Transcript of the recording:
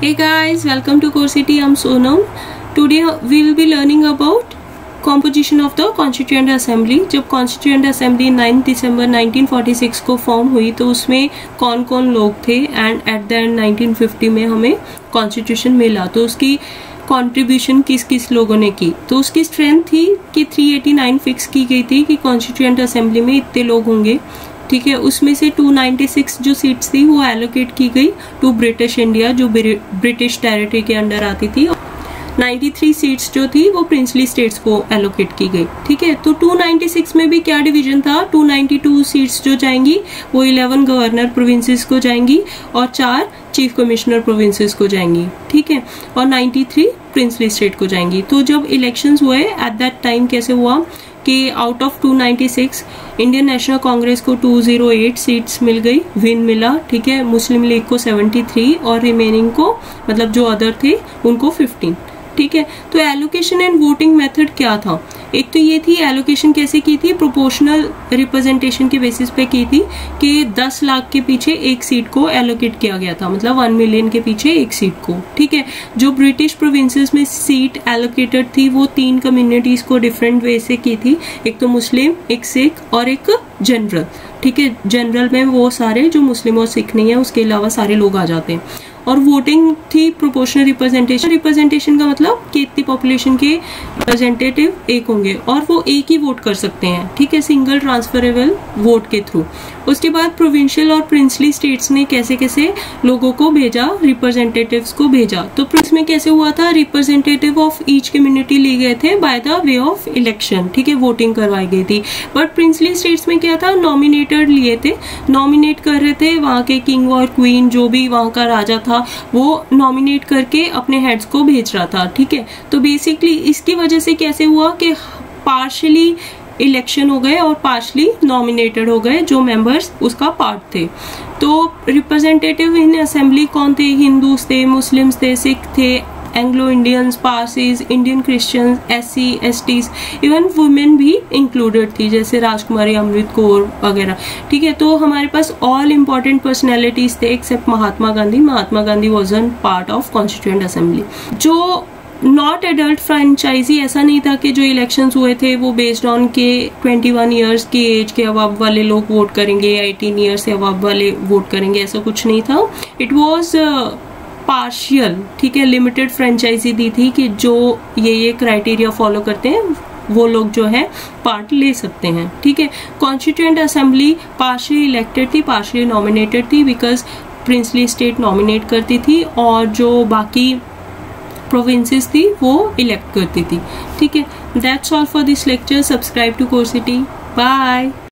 Hey guys, welcome to Core City. I'm Sonam. Today we will be learning about composition of the Constituent Assembly. जब Constituent Assembly 9 दिसंबर 1946 को form हुई तो उसमें कौन कौन लोग थे एंड एट द एंड 1950 में हमें कॉन्स्टिट्यूशन मिला, तो उसकी कंट्रीब्यूशन किस किस लोगों ने की। तो उसकी स्ट्रेंथ थी कि 389 फिक्स की गई थी कि कॉन्स्टिट्यूएंट असेंबली में इतने लोग होंगे, ठीक है। उसमें से 296 जो सीट्स थी वो एलोकेट की गई टू ब्रिटिश इंडिया, जो ब्रिटिश टेरिटरी के अंडर आती थी। 93 सीट्स जो थी वो प्रिंसली स्टेट्स को एलोकेट की गई, ठीक है। तो 296 में भी क्या डिवीजन था, 292 सीट्स जो जाएंगी वो 11 गवर्नर प्रोविंसेस को जाएंगी और 4 चीफ कमिश्नर प्रोविंसेस को जाएंगी, ठीक है, और 93 प्रिंसली स्टेट को जाएंगी। तो जब इलेक्शंस हुए एट दैट टाइम कैसे हुआ कि out of 296 Indian national Congress को 208 सीट्स मिल गई, विन मिला, ठीक है। मुस्लिम लीग को 73 और रिमेनिंग को मतलब जो अदर थे उनको 15, ठीक है। तो एलोकेशन एंड वोटिंग मेथड क्या था, एक तो ये थी एलोकेशन कैसे की थी, प्रोपोर्शनल रिप्रेजेंटेशन के बेसिस पे की थी कि 10 लाख के पीछे एक सीट को एलोकेट किया गया था, मतलब 1 मिलियन के पीछे एक सीट को, ठीक है। जो ब्रिटिश प्रोविंसेस में सीट एलोकेटेड थी वो 3 कम्युनिटीज को डिफरेंट वे से की थी, एक तो मुस्लिम, एक सिख और एक जनरल, ठीक है। जनरल में वो सारे जो मुस्लिम और सिख नहीं है उसके अलावा सारे लोग आ जाते हैं। और वोटिंग थी प्रोपोर्शनल रिप्रेजेंटेशन का मतलब कि इतनी पॉपुलेशन के रिप्रेजेंटेटिव एक होंगे और वो एक ही वोट कर सकते हैं, ठीक है, सिंगल ट्रांसफरेबल वोट के थ्रू। उसके बाद प्रोविंशियल और प्रिंसली स्टेट्स ने कैसे कैसे लोगों को भेजा, रिप्रेजेंटेटिव्स को भेजा। तो प्रिंस में कैसे हुआ था, रिप्रेजेंटेटिव ऑफ ईच कम्युनिटी लिए गए थे by the way of election, ठीक है, वोटिंग करवाई गई थी। बट प्रिंसली स्टेट्स में क्या था, नॉमिनेटेड लिए थे, नॉमिनेट कर रहे थे वहां के किंग और क्वीन, जो भी वहां का राजा था वो नॉमिनेट करके अपने हेड्स को भेज रहा था, ठीक है। तो बेसिकली इसकी वजह से कैसे हुआ कि पार्शियली इलेक्शन हो गए और पार्शली नॉमिनेटेड हो गए जो मेंबर्स उसका पार्ट थे। तो रिप्रेजेंटेटिव इन असेंबली कौन थे, हिंदूज थे, मुस्लिम्स थे, सिख थे, Anglo Indians, Parsis, Indian Christians, SC STs, even women भी इंक्लूडेड थी जैसे राजकुमारी, अमृत कौर वगैरह, ठीक है। तो हमारे पास ऑल इम्पोर्टेंट पर्सनैलिटीज थे except Mahatma Gandhi. Mahatma Gandhi was an part of constituent assembly. जो नॉट एडल्ट फ्रेंचाइजी, ऐसा नहीं था कि जो इलेक्शंस हुए थे वो बेस्ड ऑन के 21 ईयर्स की एज के अबव वाले लोग वोट करेंगे, 18 ईयर्स से अबव वाले वोट करेंगे, ऐसा कुछ नहीं था। इट वॉज पार्शियल, ठीक है, लिमिटेड फ्रेंचाइजी दी थी कि जो ये क्राइटेरिया फॉलो करते हैं वो लोग जो है पार्ट ले सकते हैं, ठीक है। कॉन्स्टिट्यूएंट असेंबली पार्शियली इलेक्टेड थी, पार्शियली नॉमिनेटेड थी, बिकॉज प्रिंसली स्टेट नॉमिनेट करती थी और जो बाकी प्रोविंसेस थी वो इलेक्ट करती थी, ठीक है। That's all for this lecture. Subscribe to core city. Bye.